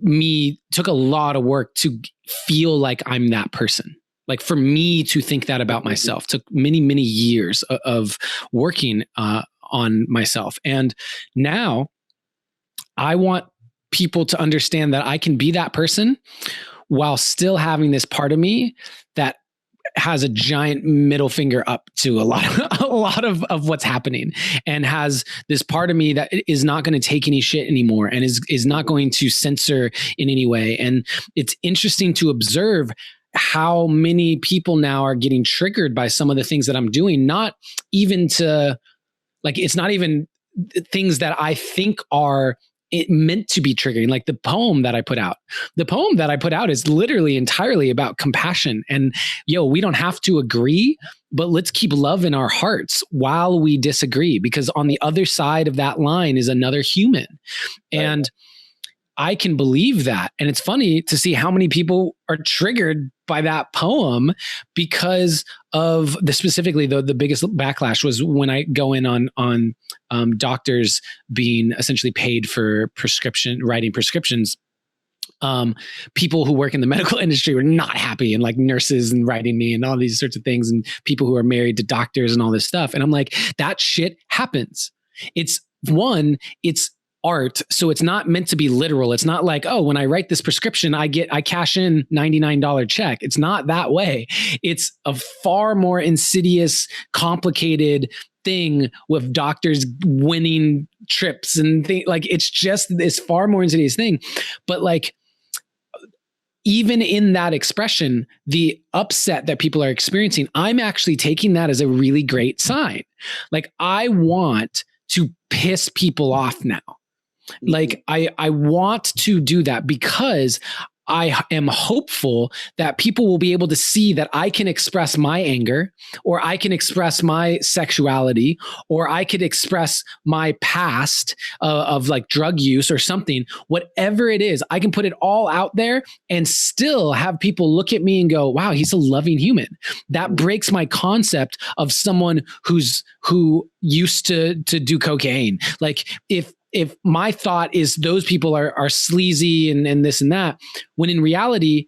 a lot of work to feel like I'm that person. Like for me to think that about myself took many, many years of working on myself. And now I want people to understand that I can be that person while still having this part of me that has a giant middle finger up to a lot of what's happening, and has this part of me that is not going to take any shit anymore and is not going to censor in any way. And it's interesting to observe how many people now are getting triggered by some of the things that I'm doing, not even to like, it's not even things that I think are meant to be triggering, like the poem that I put out. The poem that I put out is literally entirely about compassion. And we don't have to agree, but let's keep love in our hearts while we disagree, because on the other side of that line is another human. Right. And I can believe that. And it's funny to see how many people are triggered by that poem because of specifically the biggest backlash was when I go in on doctors being essentially paid for writing prescriptions. People who work in the medical industry were not happy, and like nurses and writing me and all these sorts of things, and people who are married to doctors and all this stuff. And I'm like, that shit happens. It's art. So it's not meant to be literal. It's not like, oh, when I write this prescription, I cash in $99 check. It's not that way. It's a far more insidious, complicated thing with doctors winning trips and things. Like, it's just this far more insidious thing. But like, even in that expression, the upset that people are experiencing, I'm actually taking that as a really great sign. Like, I want to piss people off now. Like, I want to do that because I am hopeful that people will be able to see that I can express my anger, or I can express my sexuality, or I could express my past of like drug use or something, whatever it is, I can put it all out there and still have people look at me and go, wow, he's a loving human. That breaks my concept of someone who used to do cocaine. Like, if my thought is those people are sleazy and this and that, when in reality,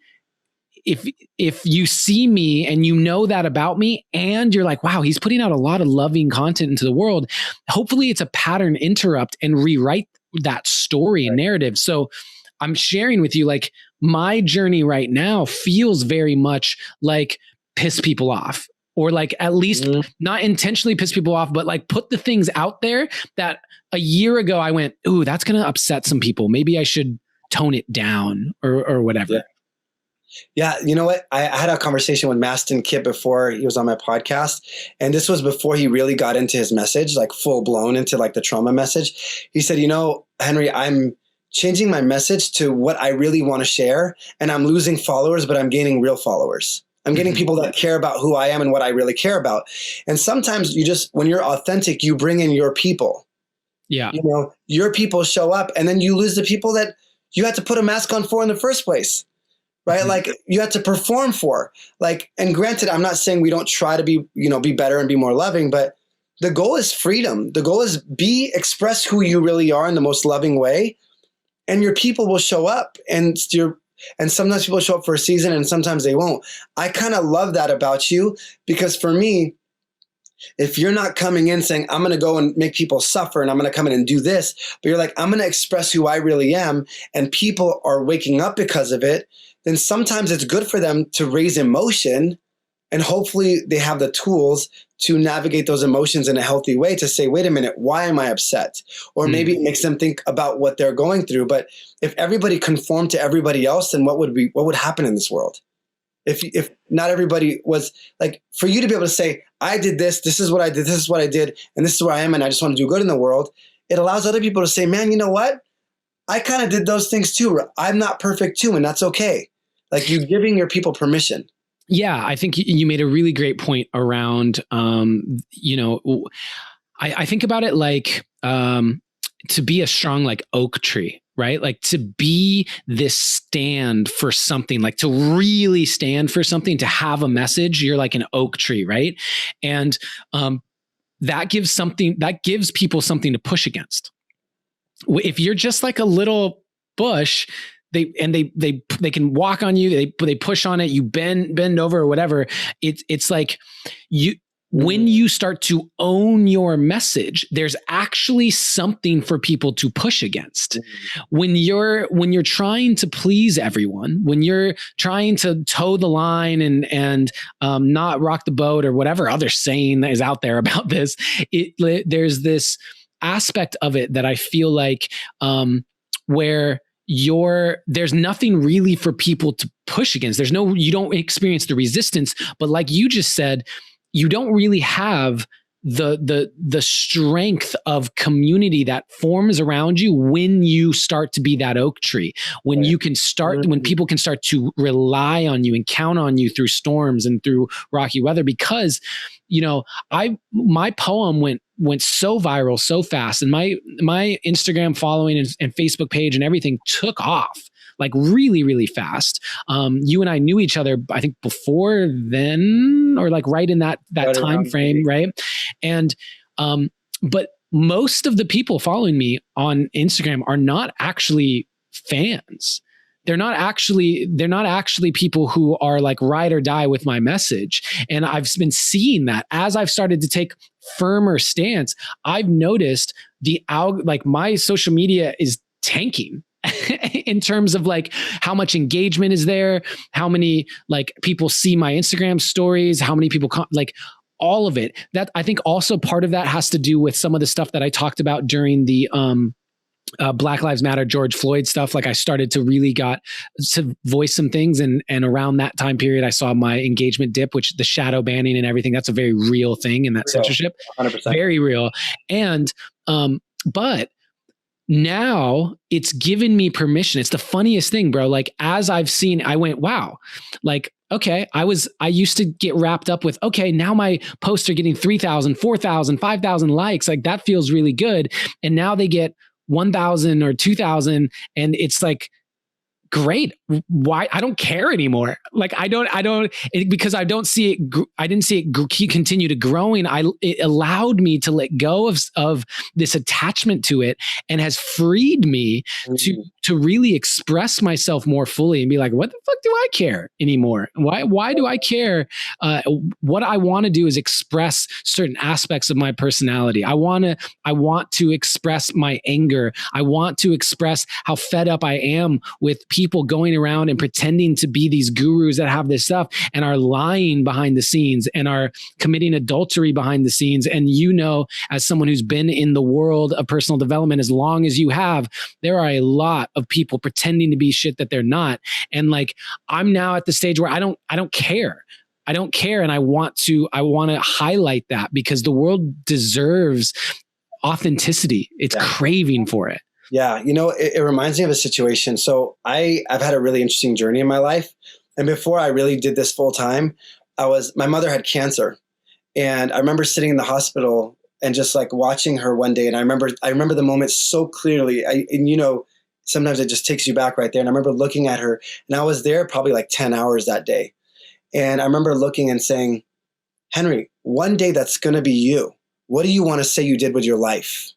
if you see me and you know that about me, and you're like, wow, he's putting out a lot of loving content into the world, hopefully it's a pattern interrupt and rewrite that story and narrative. So I'm sharing with you, like, my journey right now feels very much like piss people off, or like at least not intentionally piss people off, but like put the things out there that a year ago I went, ooh, that's going to upset some people. Maybe I should tone it down or whatever. Yeah. You know what? I had a conversation with Maston Kip before he was on my podcast. And this was before he really got into his message, like full blown into like the trauma message. He said, Henry, I'm changing my message to what I really want to share. And I'm losing followers, but I'm gaining real followers. I'm getting people that care about who I am and what I really care about. And sometimes when you're authentic, you bring in your people. Yeah. Your people show up, and then you lose the people that you had to put a mask on for in the first place, right? Mm-hmm. Like, you had to perform for, like, and granted, I'm not saying we don't try to be better and be more loving, but the goal is freedom. The goal is express who you really are in the most loving way, and your people will show up, and sometimes people show up for a season and sometimes they won't. I kind of love that about you, because for me, if you're not coming in saying, I'm going to go and make people suffer and I'm going to come in and do this, but you're like, I'm going to express who I really am, and people are waking up because of it, then sometimes it's good for them to raise emotion, and hopefully they have the tools to navigate those emotions in a healthy way, to say, wait a minute, why am I upset? Or maybe it makes them think about what they're going through. But if everybody conformed to everybody else, then what would happen in this world? If not everybody was like, for you to be able to say, I did this, this is what I did, this is what I did, and this is where I am, and I just want to do good in the world, it allows other people to say, man, you know what? I kind of did those things too. I'm not perfect too, and that's okay. Like, you're giving your people permission. Yeah, I think you made a really great point around, I think about it like to be a strong like oak tree, right? Like, to be this stand for something, like to really stand for something, to have a message, you're like an oak tree, right? And that gives people something to push against. If you're just like a little bush, they can walk on you, they push on it, you bend over or whatever. It's like when you start to own your message, there's actually something for people to push against. When you're trying to please everyone, when you're trying to toe the line and not rock the boat, or whatever other saying that is out there about this, there's this aspect of it that I feel like where there's nothing really for people to push against. You don't experience the resistance, but like you just said, you don't really have the strength of community that forms around you when you start to be that oak tree, when you can start, when people can start to rely on you and count on you through storms and through rocky weather. Because, my poem went so viral so fast, and my Instagram following and Facebook page and everything took off like really, really fast. You and I knew each other, I think before then, or like right in that right time frame. Right. And, but most of the people following me on Instagram are not actually fans. They're not actually people who are like ride or die with my message. And I've been seeing that as I've started to take firmer stance, I've noticed like my social media is tanking in terms of like how much engagement is there, how many like people see my Instagram stories, how many people like all of it. That I think also part of that has to do with some of the stuff that I talked about during the Black Lives Matter, George Floyd stuff, like I started to really got to voice some things. And around that time period, I saw my engagement dip, which the shadow banning and everything, that's a very real thing in that censorship. 100%. Very real. And, but now it's given me permission. It's the funniest thing, bro. Like as I've seen, I went, wow, like, okay, I used to get wrapped up with, okay, now my posts are getting 3,000, 4,000, 5,000 likes. Like that feels really good. And now they get 1,000 or 2,000. And it's like, great. Why? I don't care anymore. Like because I don't see it. I didn't see it continue to growing. It allowed me to let go of this attachment to it and has freed me to really express myself more fully and be like, what the fuck do I care anymore? Why do I care? What I want to do is express certain aspects of my personality. I want to express my anger. I want to express how fed up I am with people going around and pretending to be these gurus that have this stuff and are lying behind the scenes and are committing adultery behind the scenes. And as someone who's been in the world of personal development as long as you have, there are a lot of people pretending to be shit that they're not. And like, I'm now at the stage where I don't care. I don't care. And I want to highlight that because the world deserves authenticity. It's craving for it. Yeah. It reminds me of a situation. So I've had a really interesting journey in my life. And before I really did this full time, my mother had cancer. And I remember sitting in the hospital and just like watching her one day. And I remember the moment so clearly. Sometimes it just takes you back right there. And I remember looking at her and I was there probably like 10 hours that day. And I remember looking and saying, Henry, one day that's going to be you. What do you want to say you did with your life?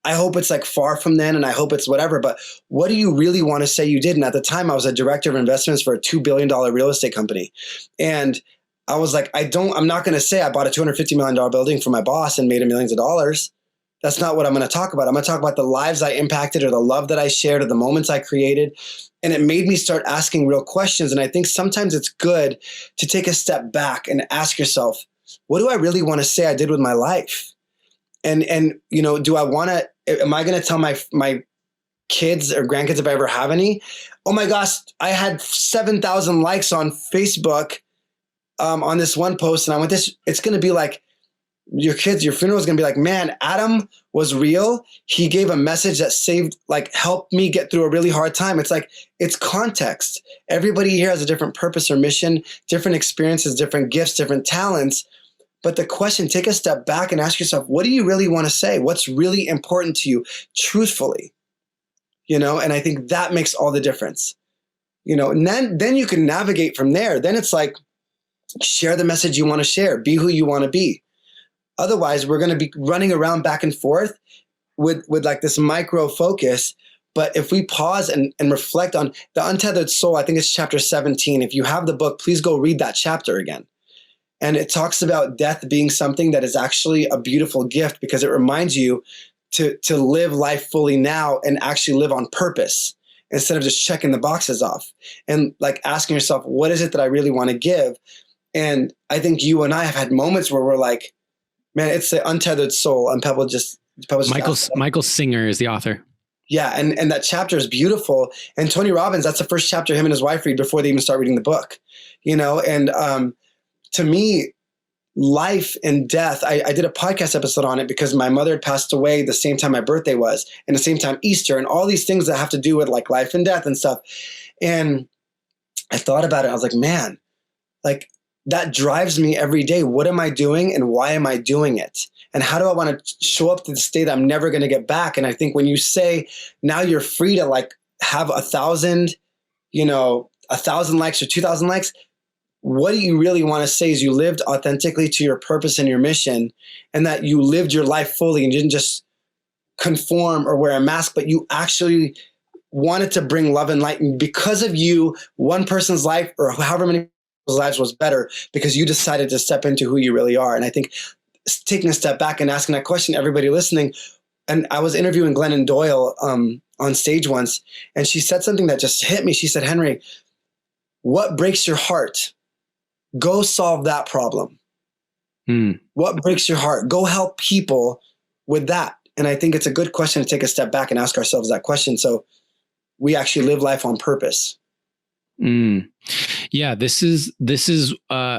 I hope it's like far from then and I hope it's whatever, but what do you really want to say you did? And at the time I was a director of investments for a $2 billion real estate company. And I was like, I'm not going to say I bought a $250 million building for my boss and made him millions of dollars. That's not what I'm going to talk about. I'm going to talk about the lives I impacted or the love that I shared or the moments I created. And it made me start asking real questions. And I think sometimes it's good to take a step back and ask yourself, what do I really want to say I did with my life? And do I want to, am I going to tell my kids or grandkids if I ever have any? Oh my gosh, I had 7,000 likes on Facebook on this one post. And I went, it's going to be like, your funeral is going to be like, man, Adam was real. He gave a message that helped me get through a really hard time. It's like, it's context. Everybody here has a different purpose or mission, different experiences, different gifts, different talents. But the question, take a step back and ask yourself, what do you really want to say? What's really important to you truthfully? And I think that makes all the difference. And then you can navigate from there. Then it's like, share the message you want to share, be who you want to be. Otherwise, we're going to be running around back and forth with like this micro focus. But if we pause and reflect on the Untethered Soul, I think it's chapter 17. If you have the book, please go read that chapter again. And it talks about death being something that is actually a beautiful gift because it reminds you to live life fully now and actually live on purpose instead of just checking the boxes off and like asking yourself, what is it that I really want to give? And I think you and I have had moments where we're like, man, it's the Untethered Soul. And Pebble just Michael Singer is the author. Yeah. And that chapter is beautiful. And Tony Robbins, that's the first chapter him and his wife read before they even start reading the book, and to me, life and death, I did a podcast episode on it because my mother had passed away the same time my birthday was and the same time Easter and all these things that have to do with like life and death and stuff. And I thought about it. I was like, man, like that drives me every day. What am I doing and why am I doing it? And how do I want to show up to the state I'm never going to get back? And I think when you say now you're free to like have 1,000 likes or 2,000 likes, what do you really want to say is you lived authentically to your purpose and your mission and that you lived your life fully and didn't just conform or wear a mask, but you actually wanted to bring love and light. And because of you, one person's life or however many people's lives was better because you decided to step into who you really are. And I think taking a step back and asking that question, everybody listening, and I was interviewing Glennon Doyle on stage once, and she said something that just hit me. She said, Henry, what breaks your heart? Go solve that problem. What breaks your heart? Go help people with that. And I think it's a good question to take a step back and ask ourselves that question. So we actually live life on purpose. Yeah, this is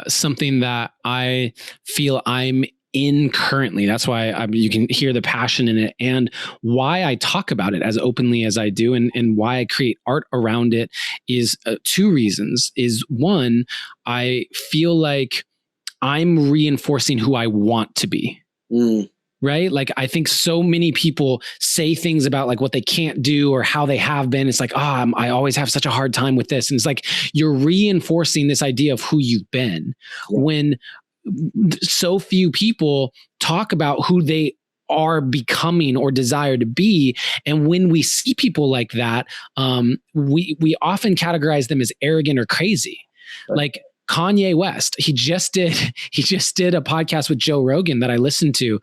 something that I feel I'm in currently. That's why you can hear the passion in it, and why I talk about it as openly as I do, and why I create art around it is two reasons. Is one, I feel like I'm reinforcing who I want to be. Right? Like, I think so many people say things about like what they can't do or how they have been. It's like, I always have such a hard time with this. And it's like, you're reinforcing this idea of who you've been, when so few people talk about who they are becoming or desire to be. And when we see people like that, we often categorize them as arrogant or crazy. Like, Kanye West, he just did a podcast with Joe Rogan that I listened to.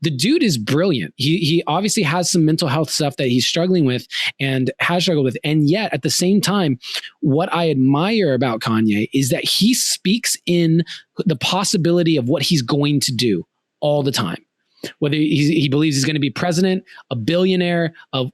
The dude is brilliant. He obviously has some mental health stuff that he's struggling with and has struggled with. And yet at the same time, what I admire about Kanye is that he speaks in the possibility of what he's going to do all the time. Whether he believes he's going to be president, a billionaire, a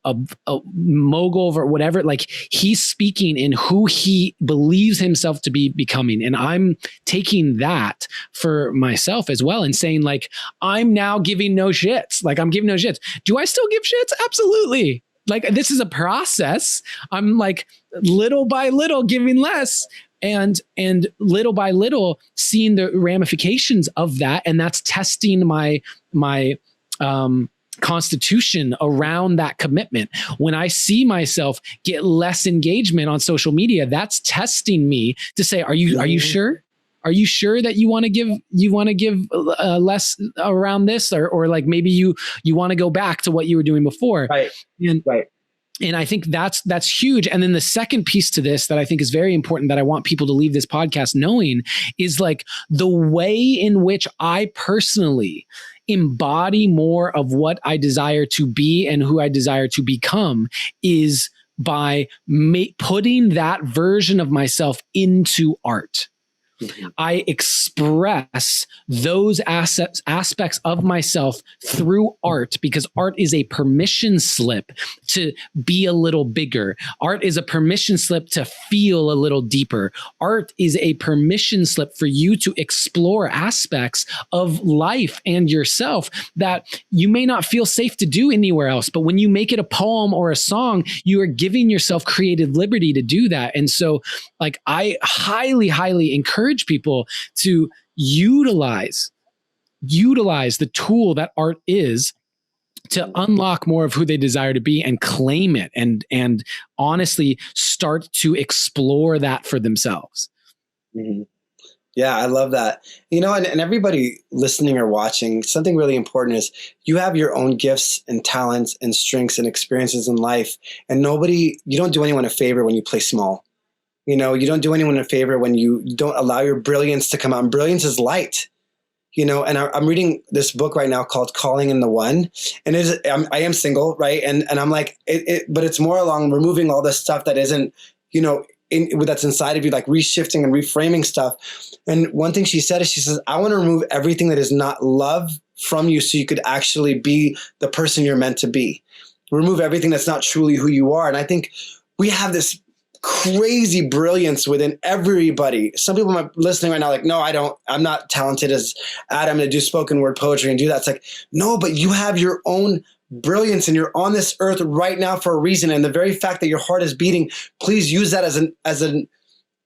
mogul, or whatever, like, he's speaking in who he believes himself to be becoming. And I'm taking that for myself as well and saying, like, I'm now giving no shits. Like, I'm giving no shits. Do I still give shits? Absolutely. Like, this is a process. I'm like little by little giving less. And little by little seeing the ramifications of that. And that's testing my constitution around that commitment. When I see myself get less engagement on social media, that's testing me to say, are you sure? Are you sure that you want to give less around this, or like maybe you want to go back to what you were doing before? Right. Right. And I think that's huge. And then the second piece to this that I think is very important, that I want people to leave this podcast knowing, is like the way in which I personally embody more of what I desire to be and who I desire to become is by putting that version of myself into art. I express those aspects of myself through art, because art is a permission slip to be a little bigger. Art is a permission slip to feel a little deeper. Art is a permission slip for you to explore aspects of life and yourself that you may not feel safe to do anywhere else. But when you make it a poem or a song, you are giving yourself creative liberty to do that. And so, like, I highly, highly encourage people to utilize the tool that art is to unlock more of who they desire to be and claim it, and honestly start to explore that for themselves. Mm-hmm. Yeah, I love that. And everybody listening or watching, something really important is you have your own gifts and talents and strengths and experiences in life, and you don't do anyone a favor when you play small. You don't do anyone a favor when you don't allow your brilliance to come out. And brilliance is light, and I'm reading this book right now called Calling in the One. And I am single, right? And I'm like, but it's more along removing all this stuff that isn't, that's inside of you, like reshifting and reframing stuff. And one thing she said is, she says, I want to remove everything that is not love from you so you could actually be the person you're meant to be. Remove everything that's not truly who you are. And I think we have this crazy brilliance within everybody. Some people might be listening right now like, no, I don't, I'm not talented as Adam to do spoken word poetry and do that. It's like, no, but you have your own brilliance and you're on this earth right now for a reason. And the very fact that your heart is beating, please use that as an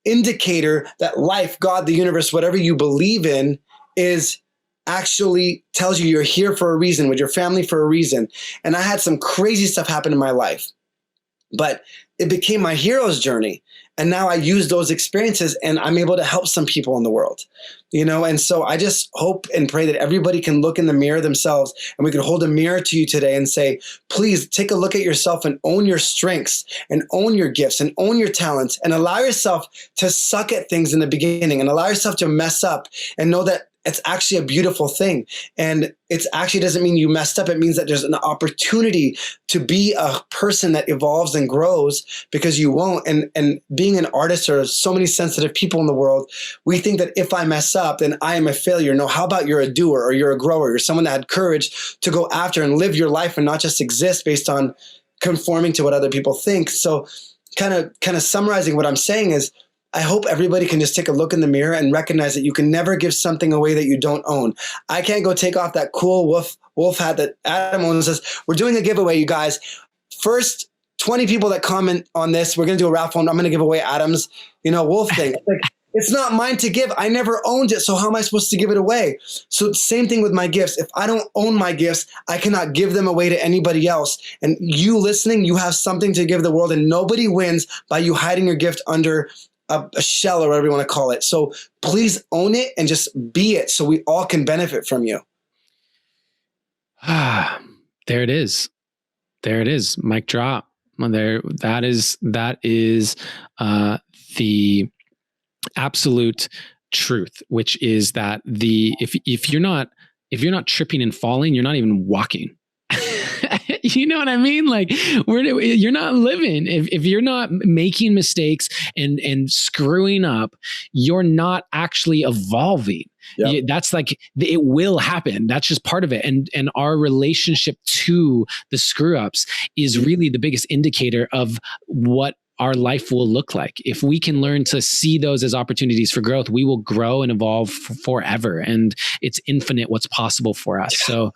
indicator that life, God, the universe, whatever you believe in, is actually tells you you're here for a reason, with your family for a reason. And I had some crazy stuff happen in my life, but it became my hero's journey. And now I use those experiences and I'm able to help some people in the world, and so I just hope and pray that everybody can look in the mirror themselves, and we can hold a mirror to you today and say, please take a look at yourself and own your strengths and own your gifts and own your talents, and allow yourself to suck at things in the beginning and allow yourself to mess up, and know that it's actually a beautiful thing. And it's actually doesn't mean you messed up. It means that there's an opportunity to be a person that evolves and grows, because you won't. And being an artist, there are so many sensitive people in the world. We think that if I mess up, then I am a failure. No, how about you're a doer, or you're a grower? You're someone that had courage to go after and live your life and not just exist based on conforming to what other people think. So kind of summarizing what I'm saying is, I hope everybody can just take a look in the mirror and recognize that you can never give something away that you don't own. I can't go take off that cool wolf hat that Adam owns. Says, we're doing a giveaway, you guys. First 20 people that comment on this, we're going to do a raffle, and I'm going to give away Adam's, wolf thing. Like, it's not mine to give. I never owned it. So how am I supposed to give it away? So same thing with my gifts. If I don't own my gifts, I cannot give them away to anybody else. And you listening, you have something to give the world, and nobody wins by you hiding your gift under a shell, or whatever you want to call it. So please own it and just be it, so we all can benefit from you. There it is. There it is. Mic drop. That is the absolute truth, which is that if you're not tripping and falling, you're not even walking. You know what I mean? Like, you're not living. If you're not making mistakes and screwing up, you're not actually evolving. Yep. That's like, it will happen. That's just part of it. And our relationship to the screw ups is really the biggest indicator of what our life will look like. If we can learn to see those as opportunities for growth, we will grow and evolve forever. And it's infinite what's possible for us. So,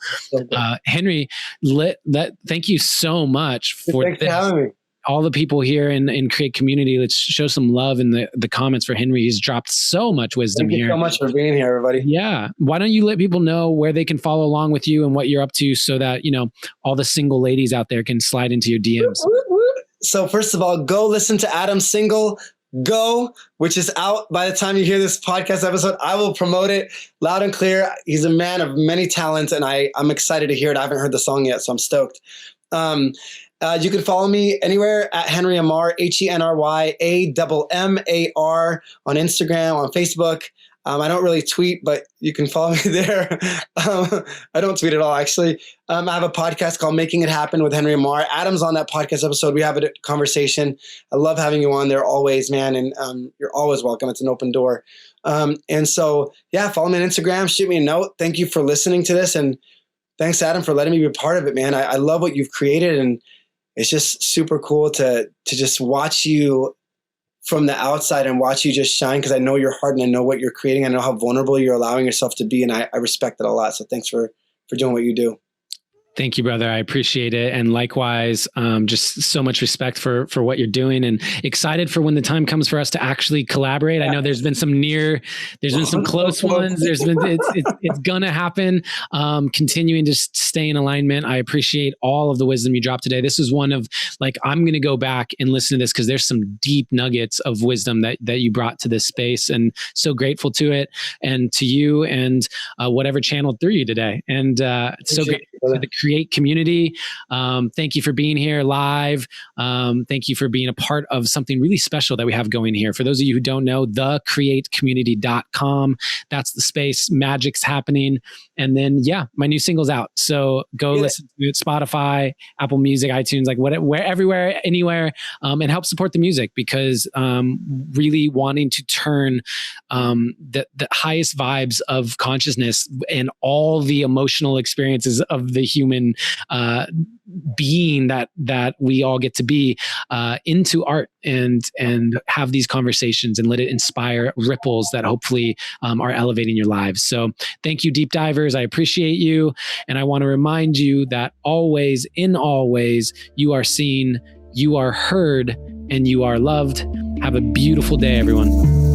Henry, thank you so much for Thanks for having me. All the people here in Create Community. Let's show some love in the comments for Henry. He's dropped so much wisdom here. Thank you so much for being here, everybody. Yeah. Why don't you let people know where they can follow along with you and what you're up to, so that, all the single ladies out there can slide into your DMs. So first of all, go listen to Adam's single, Go, which is out by the time you hear this podcast episode. I will promote it loud and clear. He's a man of many talents, and I'm excited to hear it. I haven't heard the song yet, so I'm stoked. You can follow me anywhere at Henry Ammar, HenryAmmar on Instagram, on Facebook. I don't really tweet, but you can follow me there. I don't tweet at all, actually. I have a podcast called Making It Happen with Henry Ammar. Adam's on that podcast episode. We have a conversation. I love having you on there always, man. And you're always welcome. It's an open door. And so, follow me on Instagram. Shoot me a note. Thank you for listening to this. And thanks, Adam, for letting me be a part of it, man. I love what you've created. And it's just super cool to just watch you from the outside and watch you just shine, because I know your heart and I know what you're creating. I know how vulnerable you're allowing yourself to be, and I respect it a lot. So thanks for doing what you do. Thank you, brother. I appreciate it. And likewise, just so much respect for what you're doing, and excited for when the time comes for us to actually collaborate. I know there's been some close ones. It's gonna happen. Continuing to stay in alignment. I appreciate all of the wisdom you dropped today. This is one of, I'm going to go back and listen to this, because there's some deep nuggets of wisdom that you brought to this space, and so grateful to it and to you and whatever channeled through you today. And it's so great for the Create Community. Thank you for being here live. Thank you for being a part of something really special that we have going here. For those of you who don't know, thecreatecommunity.com. That's the space. Magic's happening. And then, my new single's out. So go listen to it. Spotify, Apple Music, iTunes, everywhere, anywhere, and help support the music, because really wanting to turn the highest vibes of consciousness and all the emotional experiences of the human being that we all get to be into art, and have these conversations and let it inspire ripples that hopefully are elevating your lives. So thank you, deep divers. I appreciate you. And I want to remind you that always, in all ways, you are seen, you are heard, and you are loved. Have a beautiful day, everyone.